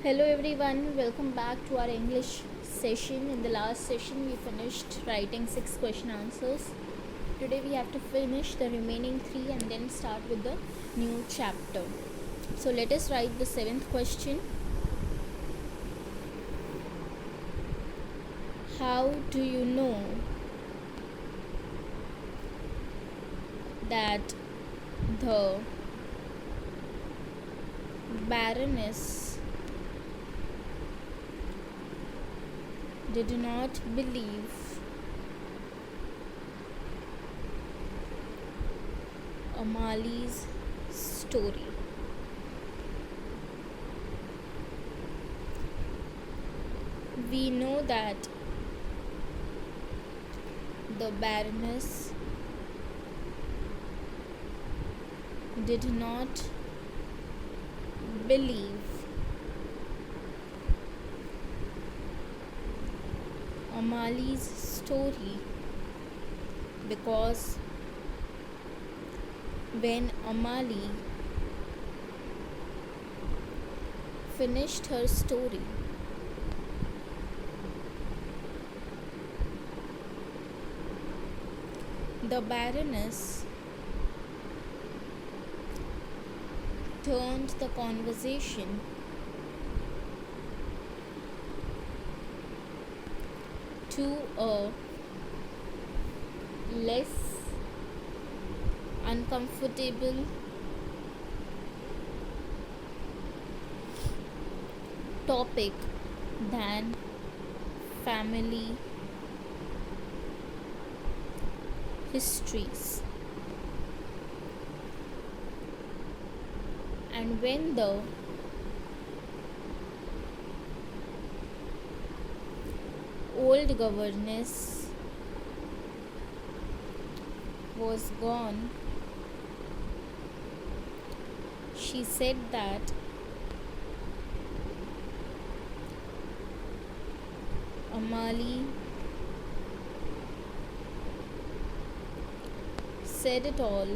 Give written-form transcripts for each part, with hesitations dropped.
Hello everyone, welcome back to our English session. In the last session, we finished writing 6 question answers. Today, we have to finish the remaining 3 and then start with the new chapter. So, let us write the 7th question. How do you know that the Baroness did not believe Amali's story? We know that the Baroness did not believe Amali's story because when Amali finished her story, the Baroness turned the conversation to a less uncomfortable topic than family histories. And when the old governess was gone, she said that Amali said it all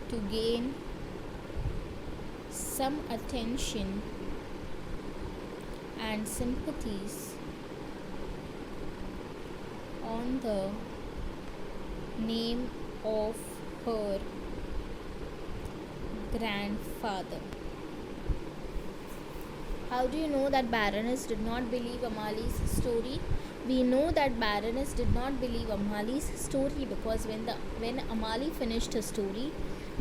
to gain some attention and sympathies on the name of her grandfather. How do you know that Baroness did not believe Amali's story? We know that Baroness did not believe Amali's story because when Amali finished her story,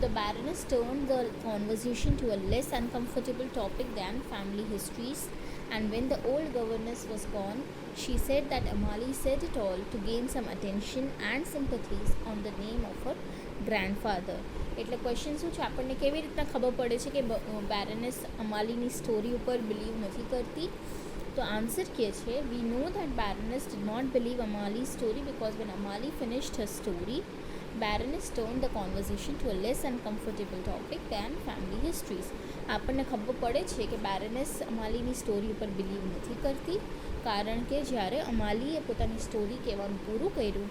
the Baroness turned the conversation to a less uncomfortable topic than family histories. And when the old governess was gone, she said that Amali said it all to gain some attention and sympathies on the name of her grandfather. એટલે question શું છે, આપણને કેવી રીતના ખબર પડે છે કે બેરનેસ અમાલીની સ્ટોરી ઉપર બિલીવ નથી કરતી? તો આન્સર કે છે, we know that baroness did not believe Amalie story because when Amalie finished her story, baroness turn the conversation to a less uncomfortable topic than family histories. આપણને ખબર પડે છે કે બેરનેસ અમાલીની સ્ટોરી ઉપર બિલીવ નથી કરતી કારણ કે જ્યારે અમાલીએ પોતાની સ્ટોરી કહેવાનું પૂરું કર્યું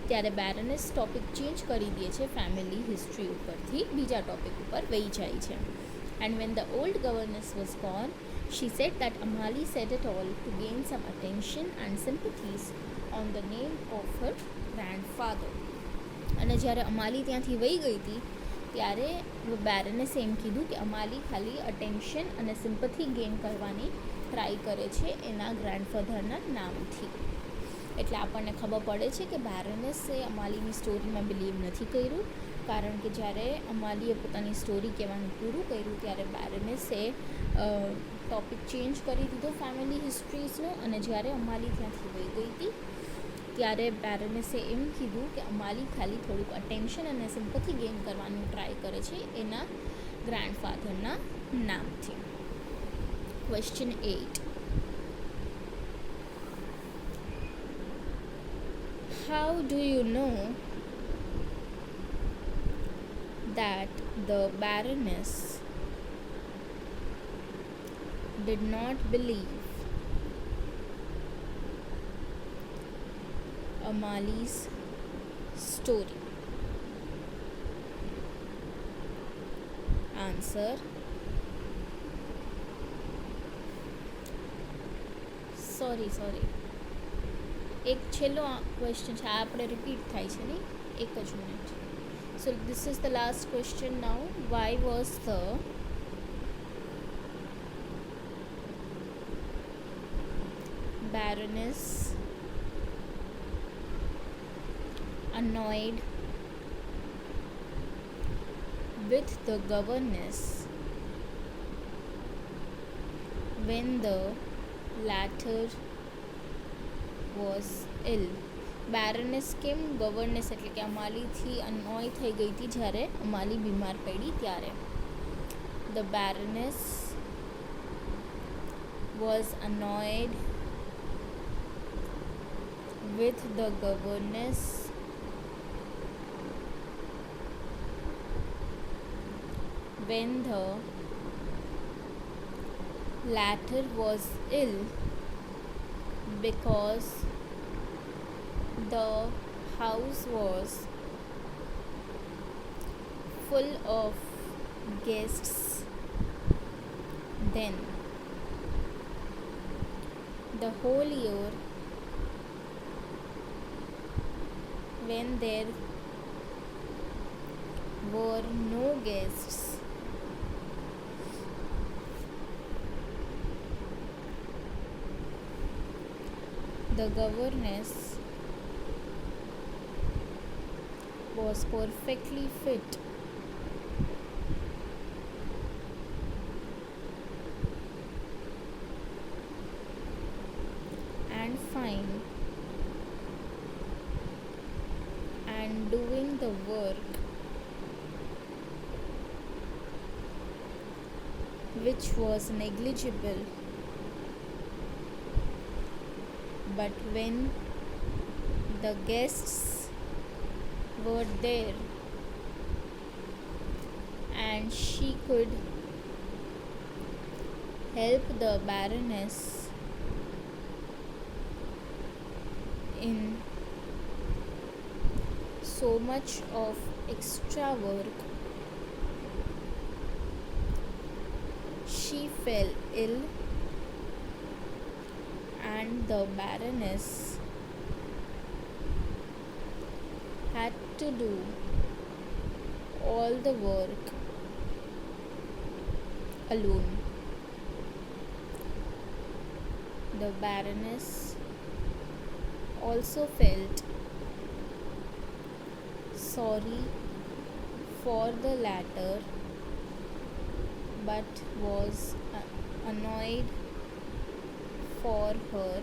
ત્યારે બેરનેસ ટોપિક ચેન્જ કરી દે છે, ફેમિલી હિસ્ટ્રી ઉપરથી બીજા ટોપિક ઉપર વહી જાય છે. And when the old governess was gone, she said that Amali said it all to gain some attention and sympathies on the name of her grandfather. અને જ્યારે અમાલી ત્યાંથી વહી ગઈ હતી ત્યારે બેરનેસે એમ કીધું કે અમાલી ખાલી અટેન્શન અને સિમ્પથી ગેઇન કરવાની ટ્રાય કરે છે એના ગ્રાન્ડફાધરના નામથી. એટલે આપણને ખબર પડે છે કે બેરનેસે અમાલીની સ્ટોરીમાં બિલીવ નથી કર્યું કારણ કે જ્યારે અમાલીએ પોતાની સ્ટોરી કહેવાનું પૂરું કર્યું ત્યારે બેરનેસે ટોપિક ચેન્જ કરી દીધો ફેમિલી હિસ્ટ્રીઝનો. અને જ્યારે અમાલી ત્યાંથી વહી ગઈ હતી ત્યારે બેરનેસે એમ કીધું કે અમાલી ખાલી થોડુંક અટેન્શન અને સિમ્પથી ગેઇન કરવાનું ટ્રાય કરે છે એના ગ્રાન્ડફાધરના નામથી. Question 8. How do you know that the Baroness did not believe Amali's story? Answer: sorry એક છેલ્લો ક્વેશ્ચન છે, આ આપણે રિપીટ થાય છે નહીં, એક જ minute. So this is the last question now. Why was the Baroness annoyed with the governess when the latter was ill? બેરનેસ કેમ ગવર્નેસ એટલે કે અમાલીથી અનોય થઈ ગઈ હતી જ્યારે અમાલી બીમાર પડી ત્યારે. The baroness was annoyed with the governess when the latter was ill because the house was full of guests then. The whole year when there were no guests, the governess was perfectly fit and fine and doing the work which was negligible. But when the guests were there and she could help the Baroness in so much of extra work, she fell ill and the Baroness had to do all the work alone. The Baroness also felt sorry for the latter but was annoyed for her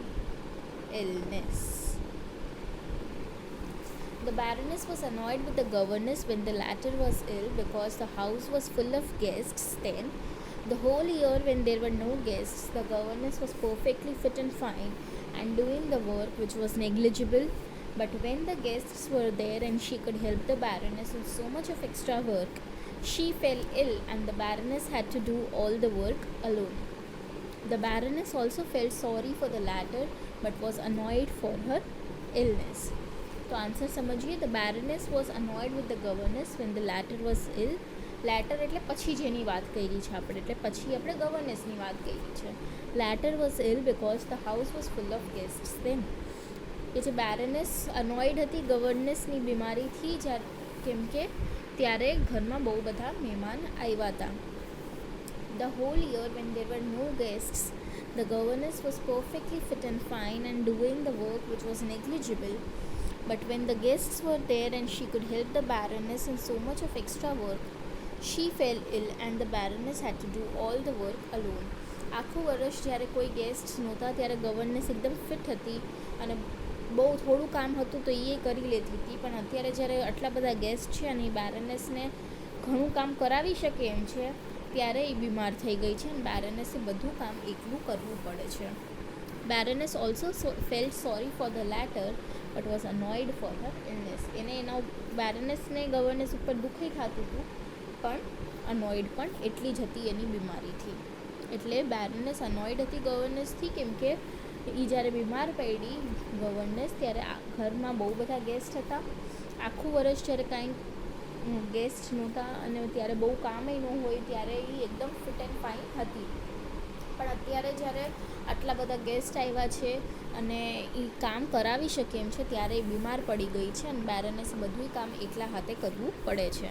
illness. The Baroness was annoyed with the governess when the latter was ill because the house was full of guests then. The whole year when there were no guests, the governess was perfectly fit and fine and doing the work which was negligible. But when the guests were there and she could help the Baroness in so much of extra work, she fell ill and the Baroness had to do all the work alone. The Baroness also felt sorry for the latter but was annoyed for her illness. તો answer સમજીએ. The baroness was annoyed with the governess when the latter was ill. Latter એટલે પછી જેની વાત કરી છે આપણે, એટલે પછી આપણે ગવર્નેસની વાત કરી છે. Latter was ill because the house was full of guests then. એ જે બેરનેસ અનોયડ હતી ગવર્નેસની બીમારીથી, કેમ કે ત્યારે ઘરમાં બહુ બધા મહેમાન આવ્યા હતા. The whole year when there were no guests, the governess was perfectly fit and fine and doing the work which was negligible. But when the guests were there and she could help the Baroness in so much of extra work, she fell ill and the Baroness had to do all the work alone. આખું વર્ષ જ્યારે કોઈ guest નહોતા ત્યારે governess એકદમ fit હતી અને બહુ થોડું કામ હતું તો એ કરી લેતી હતી. પણ અત્યારે જ્યારે આટલા બધા ગેસ્ટ છે અને એ બેરનેસને ઘણું કામ કરાવી શકે એમ છે ત્યારે એ બીમાર થઈ ગઈ છે અને બેરનેસે બધું કામ એકલું કરવું પડે છે. Baroness also felt sorry for the latter but was annoyed for her illness. એને એના બેરનેસને ગવર્નેસ ઉપર દુઃખી થતું હતું પણ અનોયડ પણ એટલી જ હતી એની બીમારીથી. એટલે બેરનેસ અનોયડ હતી ગવર્નેસથી કેમ કે એ જ્યારે બીમાર પડી ગવર્નેસ ત્યારે ઘરમાં બહુ બધા ગેસ્ટ હતા. આખું વર્ષ જ્યારે કાંઈ ગેસ્ટ નહોતા અને ત્યારે બહુ કામે ન હોય ત્યારે એ એકદમ ફિટ એન્ડ ફાઇન હતી. પણ અત્યારે જ્યારે આટલા બધા ગેસ્ટ આવ્યા છે અને એ કામ કરાવી શકે એમ છે ત્યારે એ બીમાર પડી ગઈ છે અને બેરનેસે બધું કામ એકલા હાથે કરવું પડે છે.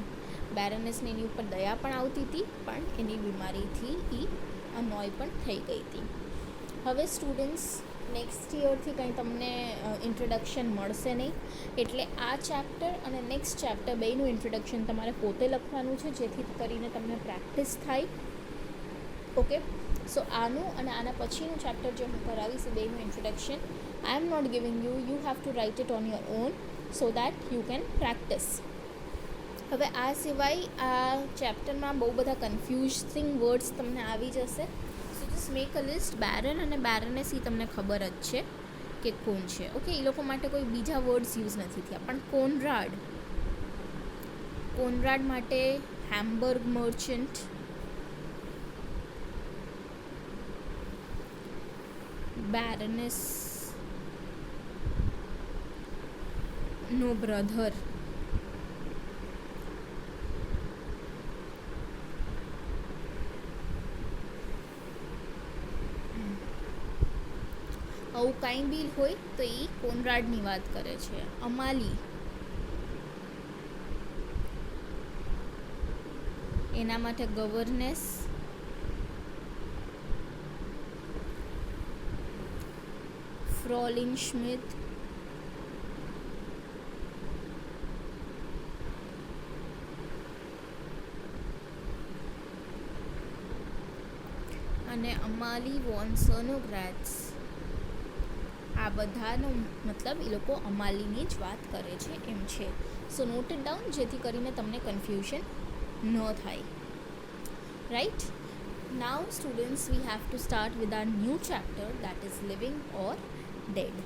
બેરનેસને એની ઉપર દયા પણ આવતી હતી, પણ એની બીમારીથી એ અનોય પણ થઈ ગઈ હતી. હવે સ્ટુડન્ટ્સ, નેક્સ્ટ યરથી કંઈ તમને ઇન્ટ્રોડક્શન મળશે નહીં, એટલે આ ચેપ્ટર અને નેક્સ્ટ ચેપ્ટર બેયનું ઇન્ટ્રોડક્શન તમારે પોતે લખવાનું છે, જેથી કરીને તમને પ્રેક્ટિસ થાય. ઓકે, સો આનું અને આના પછીનું ચેપ્ટર જે હું કરાવીશ બેયનું introduction I am not giving you have to write it on your own so that you can practice. હવે આ સિવાય આ ચેપ્ટરમાં બહુ બધા કન્ફ્યુઝિંગ વર્ડ્સ તમને આવી જશે. So just make a list. Baron અને બેરનેસ એ તમને ખબર જ છે કે કોણ છે. ઓકે, એ લોકો માટે કોઈ બીજા વર્ડ્સ યુઝ નથી થયા. પણ કોનરાડ માટે હેમ્બર્ગ મર્ચન્ટ, બેરનેસ નો બ્રધર, આવું કાંઈ બી હોય તો એ કોનરાડની વાત કરે છે. અમાલી, એના માટે ગવર્નેસ, ફ્રોલિન સ્મિથ, અને અમાલી વોન સોનોગ્રાટ્સ. આ બધાનો મતલબ એ લોકો અમાલીની જ વાત કરે છે એમ છે. સો નોટ ઇટ ડાઉન, જેથી કરીને તમને કન્ફ્યુઝન ન થાય. Right, now students we have to start with our new chapter, that is living or dead.